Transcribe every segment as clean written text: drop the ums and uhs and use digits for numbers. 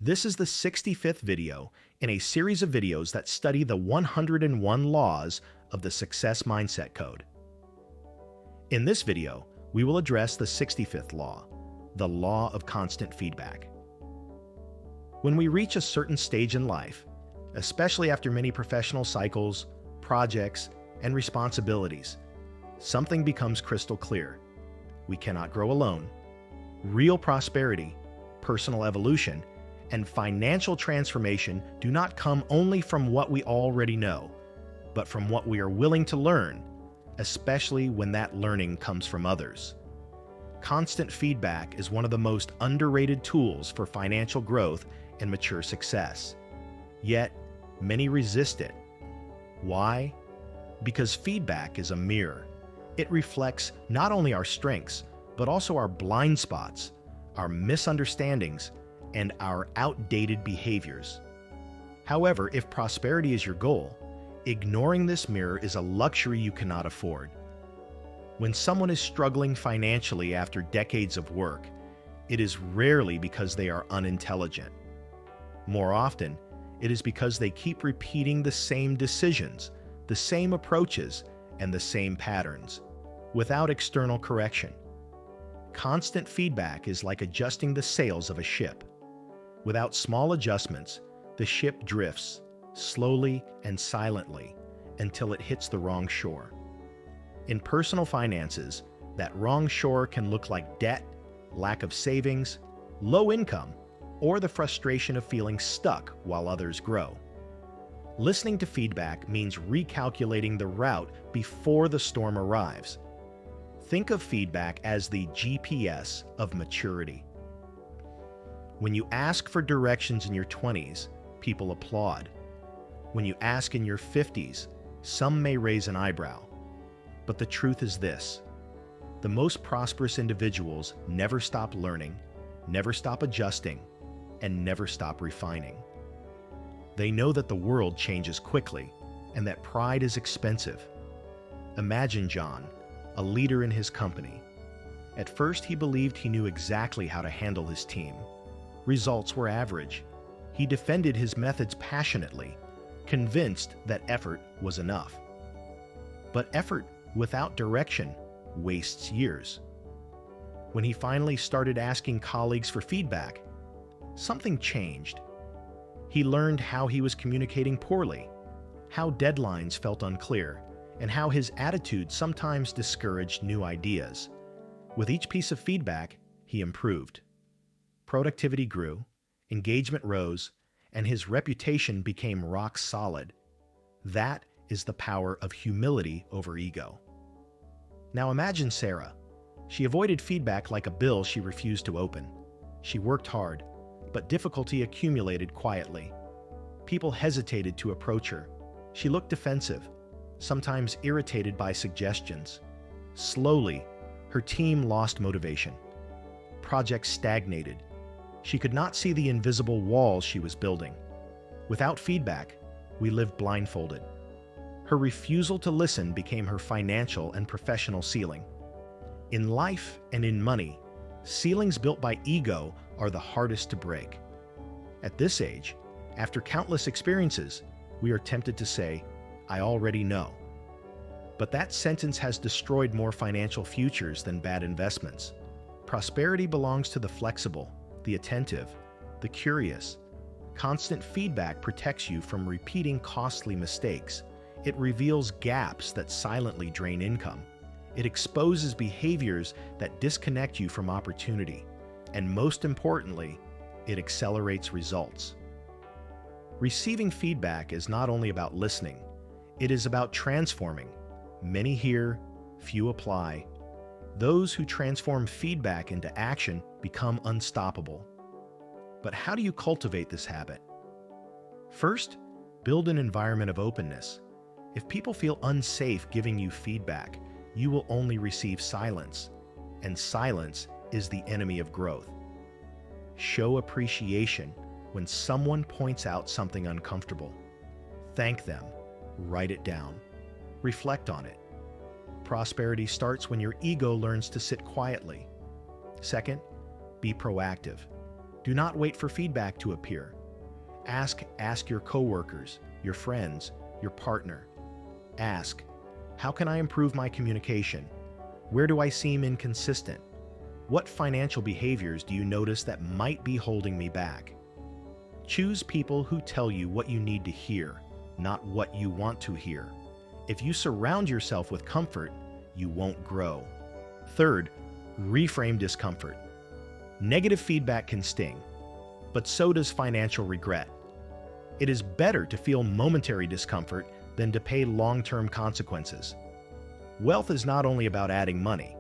This is the 65th video in a series of videos that study the 101 laws of the Success Mindset Code. In this video, we will address the 65th law, the law of constant feedback. When we reach a certain stage in life, especially after many professional cycles, projects, and responsibilities, something becomes crystal clear. We cannot grow alone. Real prosperity, personal evolution, and financial transformation do not come only from what we already know, but from what we are willing to learn, especially when that learning comes from others. Constant feedback is one of the most underrated tools for financial growth and mature success. Yet, many resist it. Why? Because feedback is a mirror. It reflects not only our strengths, but also our blind spots, our misunderstandings, and our outdated behaviors. However, if prosperity is your goal, ignoring this mirror is a luxury you cannot afford. When someone is struggling financially after decades of work, it is rarely because they are unintelligent. More often, it is because they keep repeating the same decisions, the same approaches, and the same patterns, without external correction. Constant feedback is like adjusting the sails of a ship. Without small adjustments, the ship drifts, slowly and silently, until it hits the wrong shore. In personal finances, that wrong shore can look like debt, lack of savings, low income, or the frustration of feeling stuck while others grow. Listening to feedback means recalculating the route before the storm arrives. Think of feedback as the GPS of maturity. When you ask for directions in your 20s, people applaud. When you ask in your 50s, some may raise an eyebrow. But the truth is this: the most prosperous individuals never stop learning, never stop adjusting, and never stop refining. They know that the world changes quickly and that pride is expensive. Imagine John, a leader in his company. At first, he believed he knew exactly how to handle his team. Results were average. He defended his methods passionately, convinced that effort was enough. But effort without direction wastes years. When he finally started asking colleagues for feedback, something changed. He learned how he was communicating poorly, how deadlines felt unclear, and how his attitude sometimes discouraged new ideas. With each piece of feedback, he improved. Productivity grew, engagement rose, and his reputation became rock solid. That is the power of humility over ego. Now imagine Sarah. She avoided feedback like a bill she refused to open. She worked hard, but difficulty accumulated quietly. People hesitated to approach her. She looked defensive, sometimes irritated by suggestions. Slowly, her team lost motivation. Projects stagnated. She could not see the invisible walls she was building. Without feedback, we lived blindfolded. Her refusal to listen became her financial and professional ceiling. In life and in money, ceilings built by ego are the hardest to break. At this age, after countless experiences, we are tempted to say, "I already know." But that sentence has destroyed more financial futures than bad investments. Prosperity belongs to the flexible, the attentive, the curious. Constant feedback protects you from repeating costly mistakes. It reveals gaps that silently drain income. It exposes behaviors that disconnect you from opportunity. And most importantly, it accelerates results. Receiving feedback is not only about listening, it is about transforming. Many hear, few apply. Those who transform feedback into action become unstoppable. But how do you cultivate this habit? First, build an environment of openness. If people feel unsafe giving you feedback, you will only receive silence, and silence is the enemy of growth. Show appreciation when someone points out something uncomfortable. Thank them, write it down, reflect on it. Prosperity starts when your ego learns to sit quietly. Second, be proactive. Do not wait for feedback to appear. Ask your coworkers, your friends, your partner. Ask, how can I improve my communication? Where do I seem inconsistent? What financial behaviors do you notice that might be holding me back? Choose people who tell you what you need to hear, not what you want to hear. If you surround yourself with comfort, you won't grow. Third, reframe discomfort. Negative feedback can sting, but so does financial regret. It is better to feel momentary discomfort than to pay long-term consequences. Wealth is not only about adding money,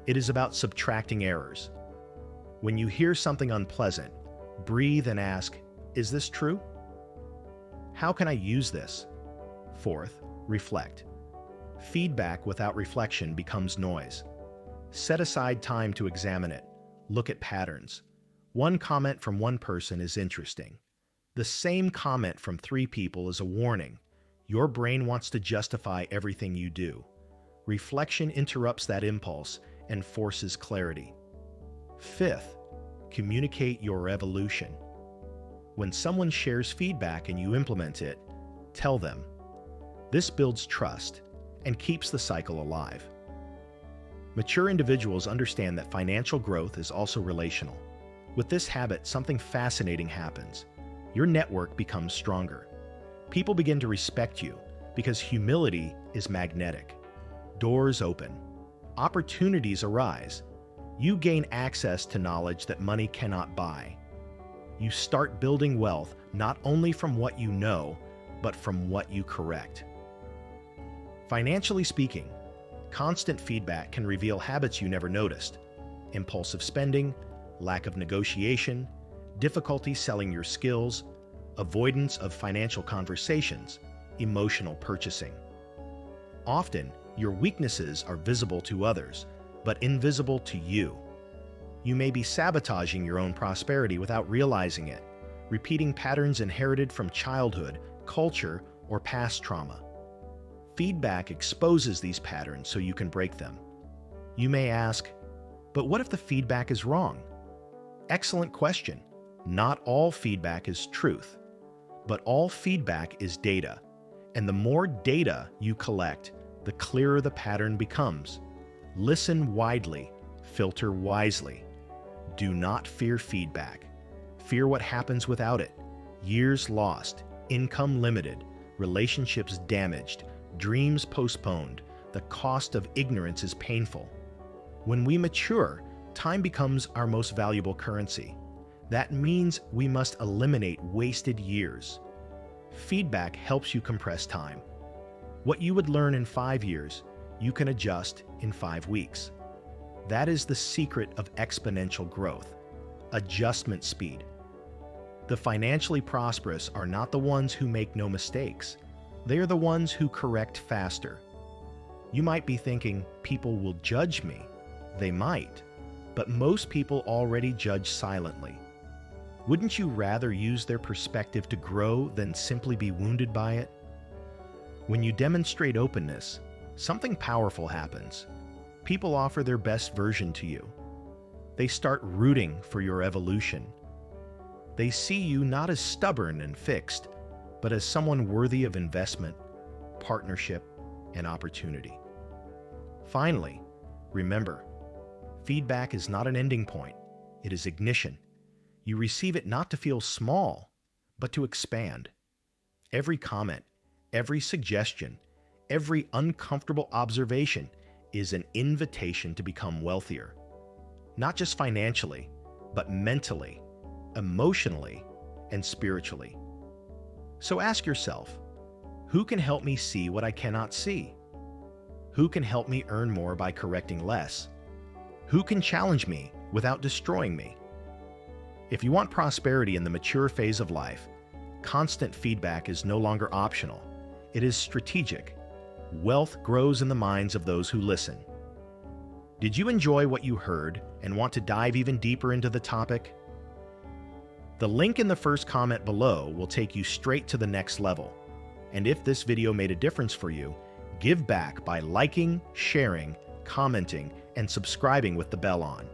it is about subtracting errors. When you hear something unpleasant, breathe and ask, is this true? How can I use this? Fourth, reflect. Feedback without reflection becomes noise. Set aside time to examine it. Look at patterns. One comment from one person is interesting. The same comment from 3 people is a warning. Your brain wants to justify everything you do. Reflection interrupts that impulse and forces clarity. Fifth, communicate your evolution. When someone shares feedback and you implement it, tell them. This builds trust and keeps the cycle alive. Mature individuals understand that financial growth is also relational. With this habit, something fascinating happens. Your network becomes stronger. People begin to respect you because humility is magnetic. Doors open. Opportunities arise. You gain access to knowledge that money cannot buy. You start building wealth not only from what you know, but from what you correct. Financially speaking, constant feedback can reveal habits you never noticed. Impulsive spending, lack of negotiation, difficulty selling your skills, avoidance of financial conversations, emotional purchasing. Often, your weaknesses are visible to others, but invisible to you. You may be sabotaging your own prosperity without realizing it, repeating patterns inherited from childhood, culture, or past trauma. Feedback exposes these patterns so you can break them. You may ask, but what if the feedback is wrong? Excellent question. Not all feedback is truth, but all feedback is data. And the more data you collect, the clearer the pattern becomes. Listen widely, filter wisely. Do not fear feedback. Fear what happens without it. Years lost, income limited, relationships damaged, dreams postponed. The cost of ignorance is painful. When we mature, time becomes our most valuable currency. That means we must eliminate wasted years. Feedback helps you compress time. What you would learn in 5 years, you can adjust in 5 weeks. That is the secret of exponential growth. Adjustment speed. The financially prosperous are not the ones who make no mistakes. They are the ones who correct faster. You might be thinking, people will judge me. They might, but most people already judge silently. Wouldn't you rather use their perspective to grow than simply be wounded by it? When you demonstrate openness, something powerful happens. People offer their best version to you. They start rooting for your evolution. They see you not as stubborn and fixed, but as someone worthy of investment, partnership, and opportunity. Finally, remember, feedback is not an ending point. It is ignition. You receive it not to feel small, but to expand. Every comment, every suggestion, every uncomfortable observation is an invitation to become wealthier. Not just financially, but mentally, emotionally, and spiritually. So ask yourself, who can help me see what I cannot see? Who can help me earn more by correcting less? Who can challenge me without destroying me? If you want prosperity in the mature phase of life, constant feedback is no longer optional. It is strategic. Wealth grows in the minds of those who listen. Did you enjoy what you heard and want to dive even deeper into the topic? The link in the first comment below will take you straight to the next level. And if this video made a difference for you, give back by liking, sharing, commenting, and subscribing with the bell on.